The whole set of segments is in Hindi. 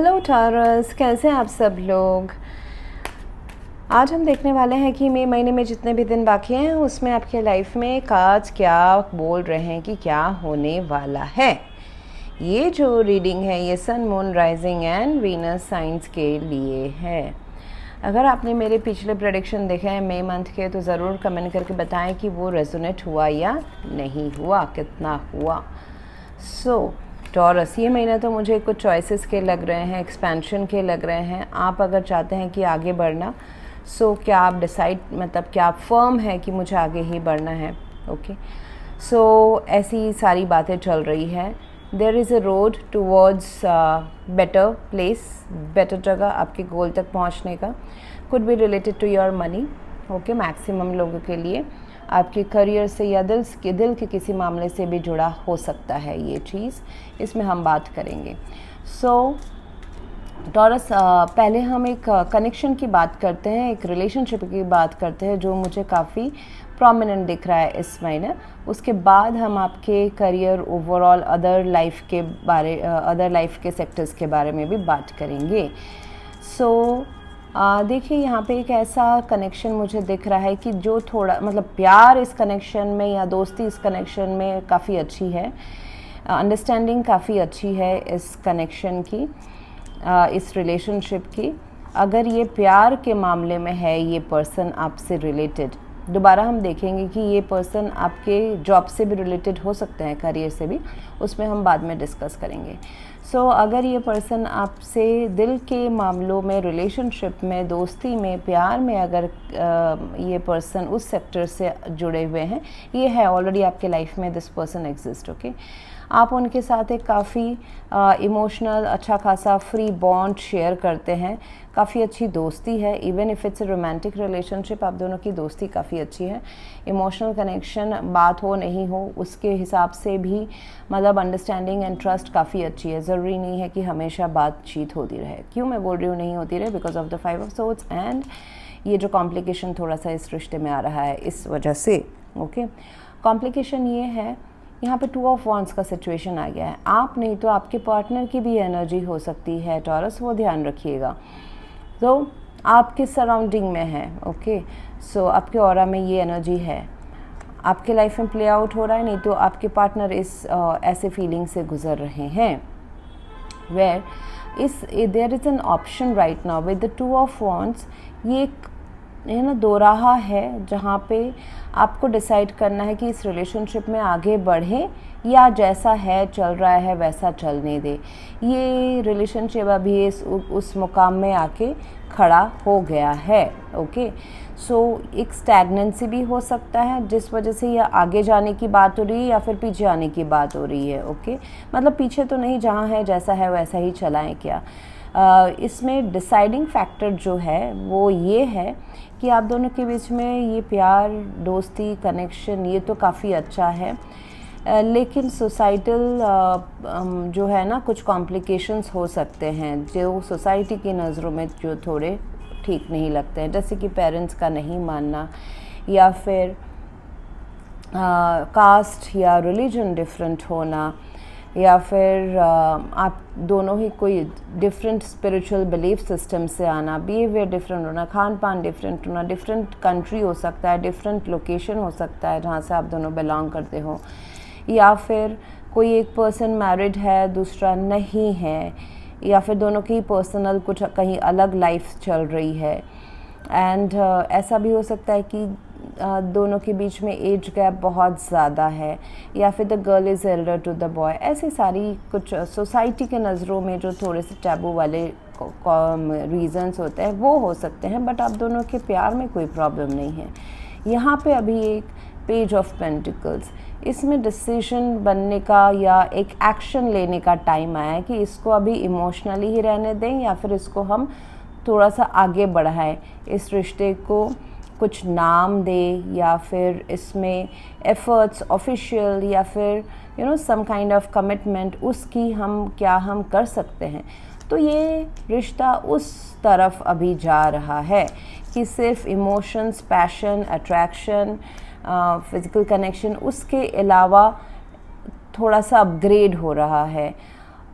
हेलो टॉरस, कैसे हैं आप सब लोग। आज हम देखने वाले हैं कि मई महीने में जितने भी दिन बाकी हैं उसमें आपके लाइफ में कार्ड्स क्या बोल रहे हैं कि क्या होने वाला है। ये जो रीडिंग है ये sun, moon, rising and Venus signs के लिए है। अगर आपने मेरे पिछले प्रेडिक्शन देखे हैं मई मंथ के तो ज़रूर कमेंट करके बताएं कि वो रेजोनेट हुआ या नहीं हुआ, कितना हुआ। टॉरस, ये महीना तो मुझे कुछ चॉइसेस के लग रहे हैं, एक्सपेंशन के लग रहे हैं। आप अगर चाहते हैं कि आगे बढ़ना, क्या आप क्या आप फर्म है कि मुझे आगे ही बढ़ना है। ओके, ऐसी सारी बातें चल रही है। There is a road towards better place, better जगह आपके गोल तक पहुंचने का। Could be related to your money. Okay, maximum लोगों के लिए आपके करियर से या दिल के किसी मामले से भी जुड़ा हो सकता है ये चीज़, इसमें हम बात करेंगे। टॉरस, पहले हम एक कनेक्शन की बात करते हैं, एक रिलेशनशिप की बात करते हैं जो मुझे काफ़ी प्रोमिनेंट दिख रहा है इस महीने। उसके बाद हम आपके करियर, ओवरऑल अदर लाइफ के सेक्टर्स के बारे में भी बात करेंगे। देखिए, यहाँ पे एक ऐसा कनेक्शन मुझे दिख रहा है कि जो थोड़ा प्यार इस कनेक्शन में या दोस्ती इस कनेक्शन में काफ़ी अच्छी है, अंडरस्टैंडिंग काफ़ी अच्छी है इस कनेक्शन की, इस रिलेशनशिप की। अगर ये प्यार के मामले में है ये पर्सन आपसे रिलेटेड, दोबारा हम देखेंगे कि ये पर्सन आपके जॉब से भी रिलेटेड हो सकते हैं, करियर से भी, उसमें हम बाद में डिस्कस करेंगे। अगर ये पर्सन आपसे दिल के मामलों में, रिलेशनशिप में, दोस्ती में, प्यार में, अगर ये पर्सन उस सेक्टर से जुड़े हुए हैं, ये है ऑलरेडी आपके लाइफ में, दिस पर्सन एग्जिस्ट। ओके, आप उनके साथ एक काफ़ी इमोशनल, अच्छा खासा फ्री बॉन्ड शेयर करते हैं, काफ़ी अच्छी दोस्ती है। Even if it's a romantic relationship, आप दोनों की दोस्ती काफ़ी अच्छी है। इमोशनल कनेक्शन, बात हो नहीं हो उसके हिसाब से भी अंडरस्टैंडिंग एंड ट्रस्ट काफ़ी अच्छी है। ज़रूरी नहीं है कि हमेशा बातचीत होती रहे। क्यों मैं बोल रही हूँ नहीं होती रहे? Because of the 5 of swords and ये जो कॉम्प्लिकेशन थोड़ा सा इस रिश्ते में आ रहा है इस वजह से। ओके, कॉम्प्लिकेशन ये है, यहाँ पे 2 ऑफ वॉन्ड्स का सिचुएशन आ गया है। आप नहीं तो आपके पार्टनर की भी एनर्जी हो सकती है टॉरस, वो ध्यान रखिएगा। आपके सराउंडिंग में है। ओके, आपके ऑरा में ये एनर्जी है, आपके लाइफ में प्ले आउट हो रहा है, नहीं तो आपके पार्टनर इस ऐसे फीलिंग से गुजर रहे हैं। Where there is an option right now with the 2 of wands. ये है ना, दो राह है जहाँ पे आपको डिसाइड करना है कि इस रिलेशनशिप में आगे बढ़ें या जैसा है चल रहा है वैसा चलने दे। ये रिलेशनशिप अभी उस मुकाम में आके खड़ा हो गया है। ओके, एक स्टैग्नेंसी भी हो सकता है जिस वजह से यह आगे जाने की बात हो रही है या फिर पीछे आने की बात हो रही है। ओके, पीछे तो नहीं, जहाँ है जैसा है वैसा ही चलाएं क्या। इसमें डिसाइडिंग फैक्टर जो है वो ये है कि आप दोनों के बीच में ये प्यार, दोस्ती, कनेक्शन ये तो काफ़ी अच्छा है, लेकिन सोसाइटल जो है ना, कुछ कॉम्प्लिकेशंस हो सकते हैं जो सोसाइटी की नज़रों में जो थोड़े ठीक नहीं लगते हैं, जैसे कि पेरेंट्स का नहीं मानना या फिर कास्ट या रिलीजन डिफरेंट होना, या फिर आप दोनों ही कोई डिफरेंट स्पिरिचुअल बिलीफ सिस्टम से आना, बिहेवियर डिफरेंट होना, खान पान डिफरेंट होना, डिफरेंट कंट्री हो सकता है, डिफरेंट लोकेशन हो सकता है जहाँ से आप दोनों बिलोंग करते हो, या फिर कोई एक पर्सन मैरिड है दूसरा नहीं है, या फिर दोनों की पर्सनल कुछ कहीं अलग लाइफ चल रही है। एंड ऐसा भी हो सकता है कि दोनों के बीच में एज गैप बहुत ज़्यादा है, या फिर the girl is elder to the boy. ऐसी सारी कुछ सोसाइटी के नज़रों में जो थोड़े से टैबू वाले रीज़न्स होते हैं वो हो सकते हैं, बट आप दोनों के प्यार में कोई प्रॉब्लम नहीं है। यहाँ पे अभी एक पेज ऑफ पेंटिकल्स, इसमें डिसीजन बनने का या एक एक्शन लेने का टाइम आया है कि इसको अभी इमोशनली ही रहने दें या फिर इसको हम थोड़ा सा आगे बढ़ाएं, इस रिश्ते को कुछ नाम दे, या फिर इसमें एफर्ट्स ऑफिशियल या फिर सम काइंड ऑफ कमिटमेंट उसकी हम कर सकते हैं। तो ये रिश्ता उस तरफ अभी जा रहा है कि सिर्फ emotions, passion, attraction, physical connection, उसके अलावा थोड़ा सा अपग्रेड हो रहा है।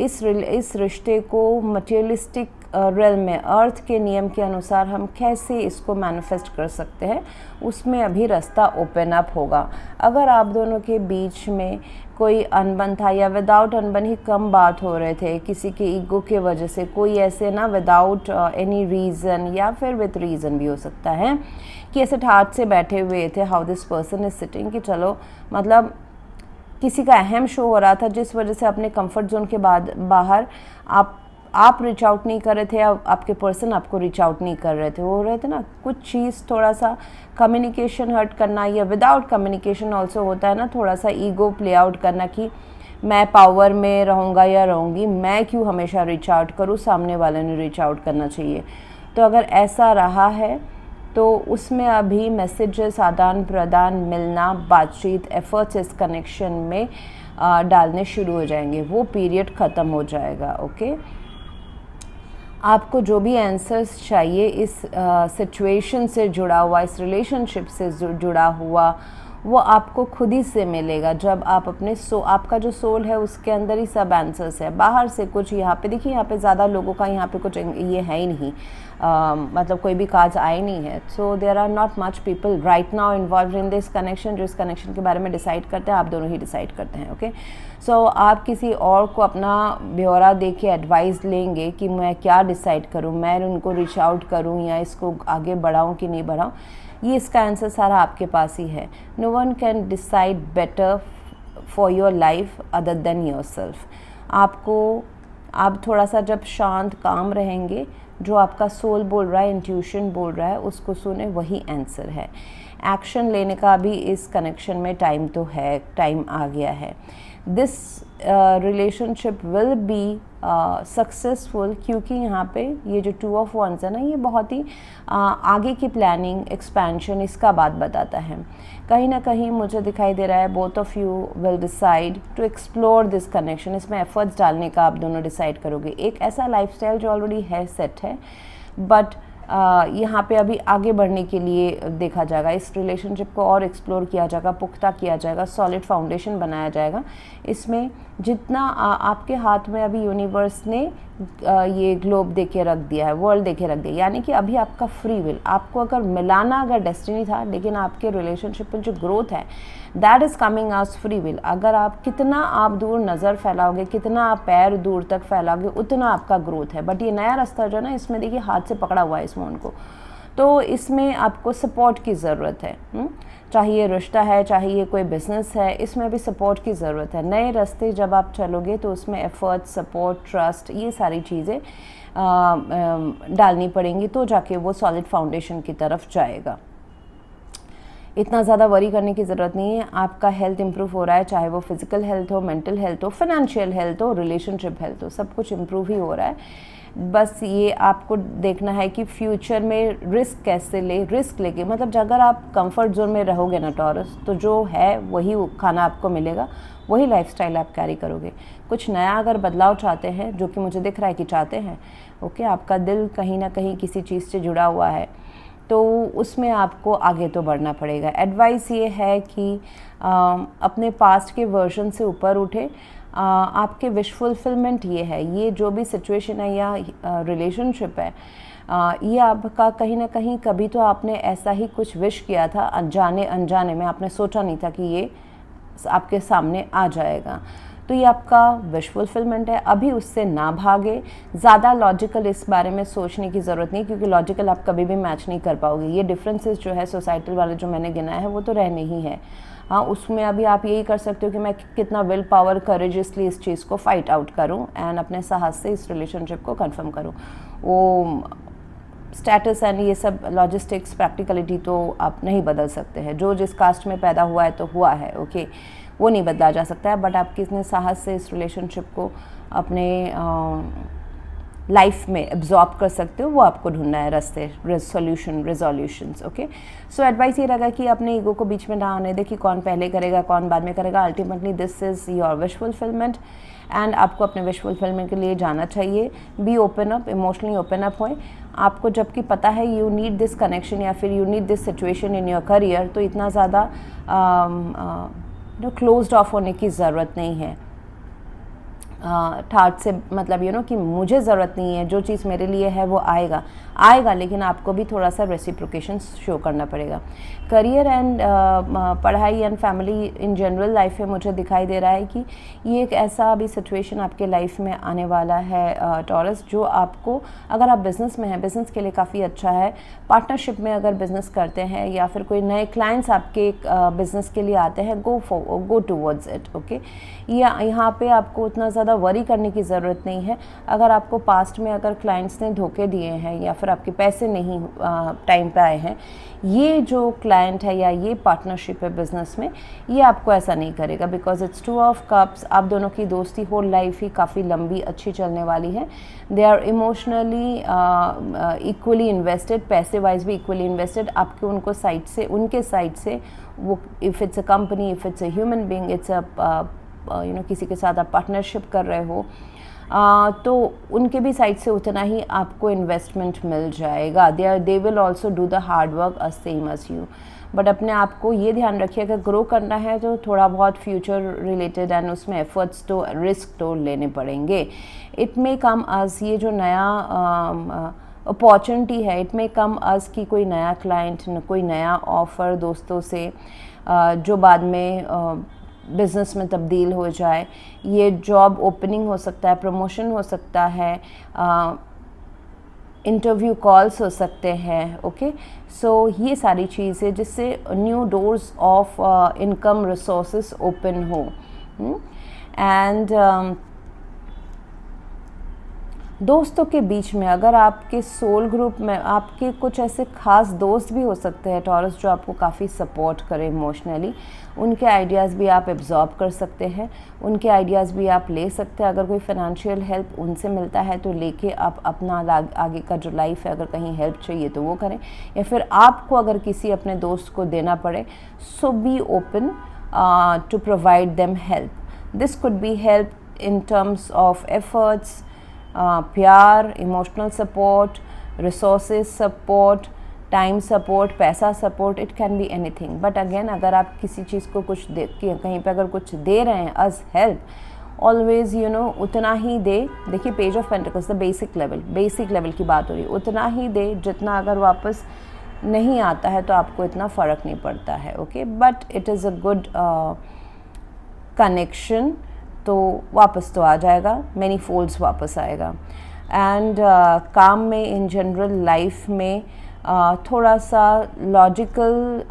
इस रिश्ते को मटेरियलिस्टिक रेल में अर्थ के नियम के अनुसार हम कैसे इसको मैनिफेस्ट कर सकते हैं, उसमें अभी रास्ता ओपन अप होगा। अगर आप दोनों के बीच में कोई अनबन था या विदाउट अनबन ही कम बात हो रहे थे किसी के ईगो के वजह से, कोई ऐसे ना विदाउट एनी रीज़न या फिर विथ रीज़न भी हो सकता है कि ऐसे ठाट से बैठे हुए थे, how this person is sitting, कि चलो मतलब किसी का अहम शो हो रहा था जिस वजह से अपने कंफर्ट जोन के बाहर आप रीच आउट नहीं कर रहे थे, आपके पर्सन आपको रीच आउट नहीं कर रहे थे। वो हो रहे थे ना कुछ चीज़, थोड़ा सा कम्युनिकेशन हर्ट करना, या विदाउट कम्युनिकेशन ऑल्सो होता है ना, थोड़ा सा ईगो प्ले आउट करना कि मैं पावर में रहूँगा या रहूँगी, मैं क्यों हमेशा रीच आउट करूँ, सामने वाले ने रीच आउट करना चाहिए। तो अगर ऐसा रहा है तो उसमें अभी मैसेजेस आदान प्रदान, मिलना, बातचीत, एफर्ट्स इस कनेक्शन में डालने शुरू हो जाएंगे। वो पीरियड ख़त्म हो जाएगा। ओके, आपको जो भी आंसर्स चाहिए इस सिचुएशन से जुड़ा हुआ, इस रिलेशनशिप से जुड़ा हुआ, वो आपको खुद ही से मिलेगा जब आप अपने आपका जो सोल है उसके अंदर ही सब आंसर्स है। बाहर से कुछ यहाँ पे देखिए, यहाँ पे ज़्यादा लोगों का यहाँ पे कुछ ये है ही नहीं, मतलब कोई भी कार्ड्स आए नहीं है। So there are not much people right now involve in this connection, जो इस कनेक्शन के बारे में डिसाइड करते हैं, आप दोनों ही डिसाइड करते हैं। ओके, सो आप किसी और को अपना ब्यौरा दे के एडवाइस लेंगे कि मैं क्या डिसाइड करूँ, मैं उनको रीच आउट करूँ या इसको आगे बढ़ाऊँ कि नहीं बढ़ाऊँ, ये इसका आंसर सारा आपके पास ही है। No one can decide better for your life other than yourself. आप थोड़ा सा जब शांत काम रहेंगे, जो आपका सोल बोल रहा है, इंट्यूशन बोल रहा है, उसको सुने, वही आंसर है। एक्शन लेने का भी इस कनेक्शन में टाइम तो है, टाइम आ गया है। This relationship will be successful, क्योंकि यहाँ पे ये जो 2 ऑफ वंस है ना, ये बहुत ही आगे की प्लानिंग, एक्सपेंशन, इसका बात बताता है। कहीं ना कहीं मुझे दिखाई दे रहा है both of you will decide to explore this connection. इसमें एफर्ट्स डालने का आप दोनों डिसाइड करोगे। एक ऐसा लाइफस्टाइल जो ऑलरेडी है, सेट है, बट यहाँ पे अभी आगे बढ़ने के लिए देखा जाएगा, इस रिलेशनशिप को और एक्सप्लोर किया जाएगा, पुख्ता किया जाएगा, सॉलिड फाउंडेशन बनाया जाएगा। इसमें जितना आपके हाथ में अभी यूनिवर्स ने ये ग्लोब दे के रख दिया है, वर्ल्ड दे के रख दिया, यानी कि अभी आपका फ्री विल, आपको अगर मिलाना अगर डेस्टिनी था, लेकिन आपके रिलेशनशिप में जो ग्रोथ है that is coming out free will. अगर आप कितना आप दूर नज़र फैलाओगे, कितना आप पैर दूर तक फैलाओगे, उतना आपका ग्रोथ है। बट ये नया रास्ता जो है ना, इसमें देखिए हाथ से पकड़ा हुआ है इस मोन को, तो इसमें आपको सपोर्ट की ज़रूरत है। चाहे ये रिश्ता है, चाहे ये कोई बिज़नेस है, इसमें भी सपोर्ट की ज़रूरत है। नए रास्ते जब आप चलोगे तो उसमें एफर्ट, सपोर्ट, ट्रस्ट, ये सारी चीज़ें डालनी पड़ेंगी, तो जाके वो सॉलिड फाउंडेशन की तरफ जाएगा। इतना ज़्यादा वरी करने की ज़रूरत नहीं है। आपका हेल्थ इंप्रूव हो रहा है, चाहे वो फिजिकल हेल्थ हो, मेंटल हेल्थ हो, फाइनेंशियल हेल्थ हो, रिलेशनशिप हेल्थ हो, सब कुछ इंप्रूव ही हो रहा है। बस ये आपको देखना है कि फ्यूचर में रिस्क कैसे रिस्क लेके, मतलब अगर आप कंफर्ट जोन में रहोगे ना टॉरस, तो जो है वही खाना आपको मिलेगा, वही लाइफस्टाइल आप कैरी करोगे। कुछ नया अगर बदलाव चाहते हैं, जो कि मुझे दिख रहा है कि चाहते हैं, ओके, आपका दिल कहीं ना कहीं किसी चीज़ से जुड़ा हुआ है, तो उसमें आपको आगे तो बढ़ना पड़ेगा। एडवाइस ये है कि अपने पास्ट के वर्जन से ऊपर उठे। आपके विश फुलफिलमेंट ये है, ये जो भी सिचुएशन है या रिलेशनशिप है, ये आपका कहीं ना कहीं, कभी तो आपने ऐसा ही कुछ विश किया था, अनजाने में आपने सोचा नहीं था कि ये आपके सामने आ जाएगा, तो ये आपका विश फुलफिलमेंट है। अभी उससे ना भागे, ज़्यादा लॉजिकल इस बारे में सोचने की ज़रूरत नहीं, क्योंकि लॉजिकल आप कभी भी मैच नहीं कर पाओगे। ये डिफरेंसेस जो है सोसाइटल वाले जो मैंने गिनाया है, वो तो रहने ही है। हाँ, उसमें अभी आप यही कर सकते हो कि मैं कितना विल पावर, करेजियसली इस चीज़ को फाइट आउट करूँ एंड अपने साहस से इस रिलेशनशिप को कंफर्म करूँ। वो स्टेटस एंड ये सब लॉजिस्टिक्स, प्रैक्टिकलिटी तो आप नहीं बदल सकते हैं। जो जिस कास्ट में पैदा हुआ है तो हुआ है, ओके, वो नहीं बदला जा सकता है। बट आप कितने साहस से इस रिलेशनशिप को अपने लाइफ में एब्जॉर्ब कर सकते हो, वो आपको ढूंढना है रास्ते, रेजोल्यूशंस। ओके, सो एडवाइस ये रहेगा कि अपने ईगो को बीच में ना आने दे कि कौन पहले करेगा, कौन बाद में करेगा। Ultimately this is your wish fulfilment and आपको अपने विश फुलफिलमेंट के लिए जाना चाहिए। Be open up, emotionally open up होए। आपको जबकि पता है यू नीड दिस कनेक्शन या फिर you need this situation in your career, तो इतना ज़्यादा क्लोज्ड ऑफ होने की ज़रूरत नहीं है। ठाट से मतलब कि मुझे ज़रूरत नहीं है, जो चीज़ मेरे लिए है वो आएगा, लेकिन आपको भी थोड़ा सा रेसिप्रोकेशन शो करना पड़ेगा। करियर एंड पढ़ाई and family in general life में मुझे दिखाई दे रहा है कि ये एक ऐसा अभी सिचुएशन आपके लाइफ में आने वाला है टॉरस, जो आपको, अगर आप बिज़नेस में हैं, बिज़नेस के लिए काफ़ी अच्छा है। पार्टनरशिप में अगर बिज़नेस करते हैं या फिर कोई नए क्लाइंट्स आपके बिज़नेस के लिए आते हैं, गो टूवर्ड्स इट, ओके। यहाँ पे आपको उतना ज़्यादा वरी करने की ज़रूरत नहीं है। अगर आपको पास्ट में अगर क्लाइंट्स ने धोखे दिए हैं या फिर आपके पैसे नहीं टाइम पे आए हैं, ये जो क्लाइंट है या ये पार्टनरशिप है बिज़नेस में, ये आपको ऐसा नहीं करेगा, बिकॉज इट्स 2 ऑफ कप्स। आप दोनों की दोस्ती होल लाइफ ही काफ़ी लंबी अच्छी चलने वाली है। They are emotionally equally invested, पैसे वाइज भी इक्वली इन्वेस्टेड। आपके उनके साइड से वो, if it's a company, if it's a human being, it's a किसी के साथ आप पार्टनरशिप कर रहे हो, तो उनके भी साइड से उतना ही आपको इन्वेस्टमेंट मिल जाएगा। They will also do the hard work a same as you. But अपने आप को ये ध्यान रखिए, अगर ग्रो करना है तो थोड़ा बहुत फ्यूचर रिलेटेड एंड उसमें एफर्ट्स तो, रिस्क तो लेने पड़ेंगे। इट मे कम अस, ये जो नया अपॉर्चुनिटी है, इट मे कम अस कि कोई नया क्लाइंट, कोई नया ऑफ़र दोस्तों से जो बाद में बिज़नेस में तब्दील हो जाए। ये जॉब ओपनिंग हो सकता है, प्रमोशन हो सकता है, इंटरव्यू कॉल्स हो सकते हैं, ओके। सो ये सारी चीज़ें जिससे new doors of income resources open हो। एंड दोस्तों के बीच में, अगर आपके सोल ग्रुप में आपके कुछ ऐसे खास दोस्त भी हो सकते हैं टॉरस, जो आपको काफ़ी सपोर्ट करें इमोशनली, उनके आइडियाज़ भी आप एब्जॉर्ब कर सकते हैं, उनके आइडियाज़ भी आप ले सकते हैं। अगर कोई फाइनेंशियल हेल्प उनसे मिलता है तो लेके आप अपना आगे का जो लाइफ है, अगर कहीं हेल्प चाहिए तो वो करें, या फिर आपको अगर किसी अपने दोस्त को देना पड़े, so be open to provide them help. This could be help in terms of efforts, प्यार, emotional support, resources support, time support, पैसा support, it can be anything. But again, अगर आप किसी चीज़ को कुछ कहीं पे अगर कुछ दे रहे हैं एज हेल्प, ऑलवेज उतना ही दे। देखिए, page of pentacles, the basic level की बात हो रही है, उतना ही दे जितना अगर वापस नहीं आता है तो आपको इतना फ़र्क नहीं पड़ता है, okay. But it is a good connection, तो वापस तो आ जाएगा, मैनी फोल्ड्स वापस आएगा। एंड काम में, इन जनरल लाइफ में थोड़ा सा लॉजिकल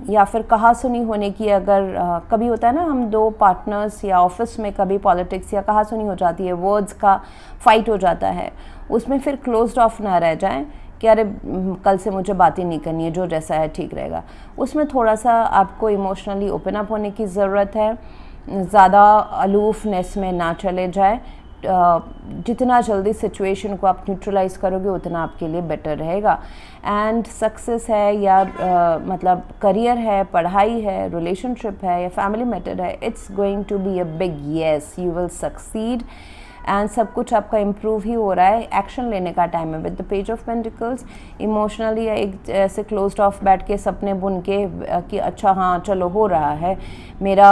या फिर कहा सुनी होने की, अगर कभी होता है ना, हम 2 पार्टनर्स या ऑफिस में कभी पॉलिटिक्स या कहा सुनी हो जाती है, वर्ड्स का फाइट हो जाता है, उसमें फिर क्लोज्ड ऑफ ना रह जाएं कि अरे कल से मुझे बात ही नहीं करनी है, जो जैसा है ठीक रहेगा। उसमें थोड़ा सा आपको इमोशनली ओपन अप होने की ज़रूरत है, ज़्यादा अलूफनेस में ना चले जाए। जितना जल्दी सिचुएशन को आप न्यूट्रलाइज करोगे उतना आपके लिए बेटर रहेगा। एंड सक्सेस है या मतलब करियर है, पढ़ाई है, रिलेशनशिप है या फैमिली मैटर है, it's going to be a big yes, you will succeed. And सब कुछ आपका इम्प्रूव ही हो रहा है, एक्शन लेने का टाइम है। With the page of pentacles, emotionally एक ऐसे क्लोज्ड ऑफ बैठ के सपने बुन के कि अच्छा हाँ चलो हो रहा है, मेरा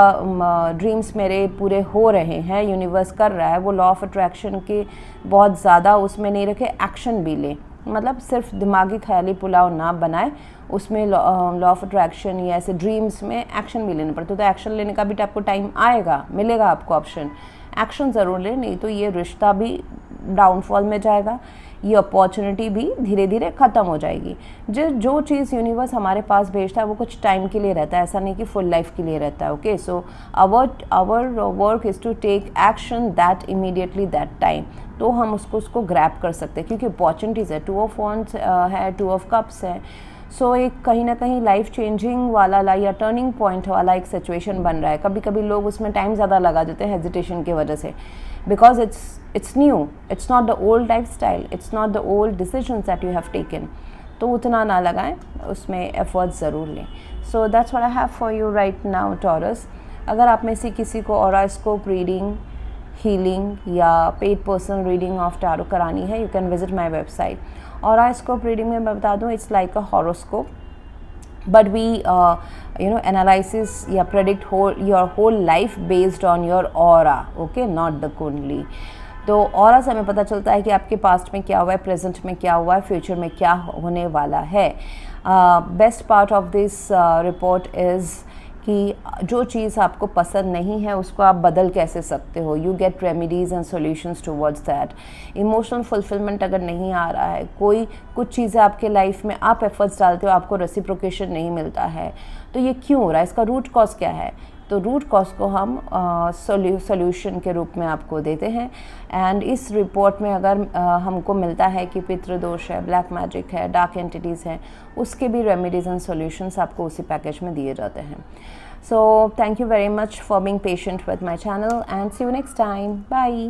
ड्रीम्स मेरे पूरे हो रहे हैं, यूनिवर्स कर रहा है, वो लॉ ऑफ अट्रैक्शन के बहुत ज़्यादा उसमें नहीं रखे, एक्शन भी लें। मतलब सिर्फ दिमागी ख्याली पुलाव ना बनाए, उसमें लॉ ऑफ अट्रैक्शन या ऐसे ड्रीम्स में एक्शन भी लेने पड़ते। तो एक्शन लेने का भी आपको टाइम आएगा, मिलेगा आपको ऑप्शन, एक्शन ज़रूर ले, नहीं तो ये रिश्ता भी डाउनफॉल में जाएगा, ये अपॉर्चुनिटी भी धीरे धीरे ख़त्म हो जाएगी। जो चीज़ यूनिवर्स हमारे पास भेजता है वो कुछ टाइम के लिए रहता है, ऐसा नहीं कि फुल लाइफ के लिए रहता है, okay. So our work is to take action that immediately that time, तो हम उसको ग्रैब कर सकते हैं, क्योंकि अपॉर्चुनिटीज़ है, 2 ऑफ wands है, 2 ऑफ कप्स है। सो एक कहीं ना कहीं लाइफ चेंजिंग वाला या टर्निंग पॉइंट वाला एक सिचुएशन बन रहा है। कभी कभी लोग उसमें टाइम ज़्यादा लगा देते हैं हेजिटेशन की वजह से, because it's new, it's not the old life style, it's not the old decisions that you have taken. तो उतना ना लगाएं, उसमें एफर्ट्स ज़रूर लें। So that's what I have for you right now Taurus. अगर आप में से किसी को ऑरोस्कोप रीडिंग, हीलिंग या paid personal reading of tarot करानी है, you can visit my website. Horoscope reading में मैं बता दूं, it's like a horoscope, but we analysis या predict your whole life based on your aura, okay, not the kundli. तो ऑरा से हमें पता चलता है कि आपके पास्ट में क्या हुआ है, प्रेजेंट में क्या हुआ है, फ्यूचर में क्या होने वाला है. Best part of this report is कि जो चीज़ आपको पसंद नहीं है उसको आप बदल कैसे सकते हो. You get remedies and solutions towards that. Emotional fulfilment अगर नहीं आ रहा है, कुछ चीज़ें आपके लाइफ में आप एफर्ट्स डालते हो, आपको रेसिप्रोकेशन नहीं मिलता है, तो ये क्यों हो रहा है, इसका रूट कॉज क्या है. तो रूट कॉज को हम सॉल्यूशन के रूप में आपको देते हैं. एंड इस रिपोर्ट में अगर हमको मिलता है कि पितृदोष है, ब्लैक मैजिक है, डार्क एंटिटीज़ हैं, उसके भी रेमेडीज़ एंड सॉल्यूशंस आपको उसी पैकेज में दिए जाते हैं. So thank you very much for being patient with my channel and see you next time. Bye.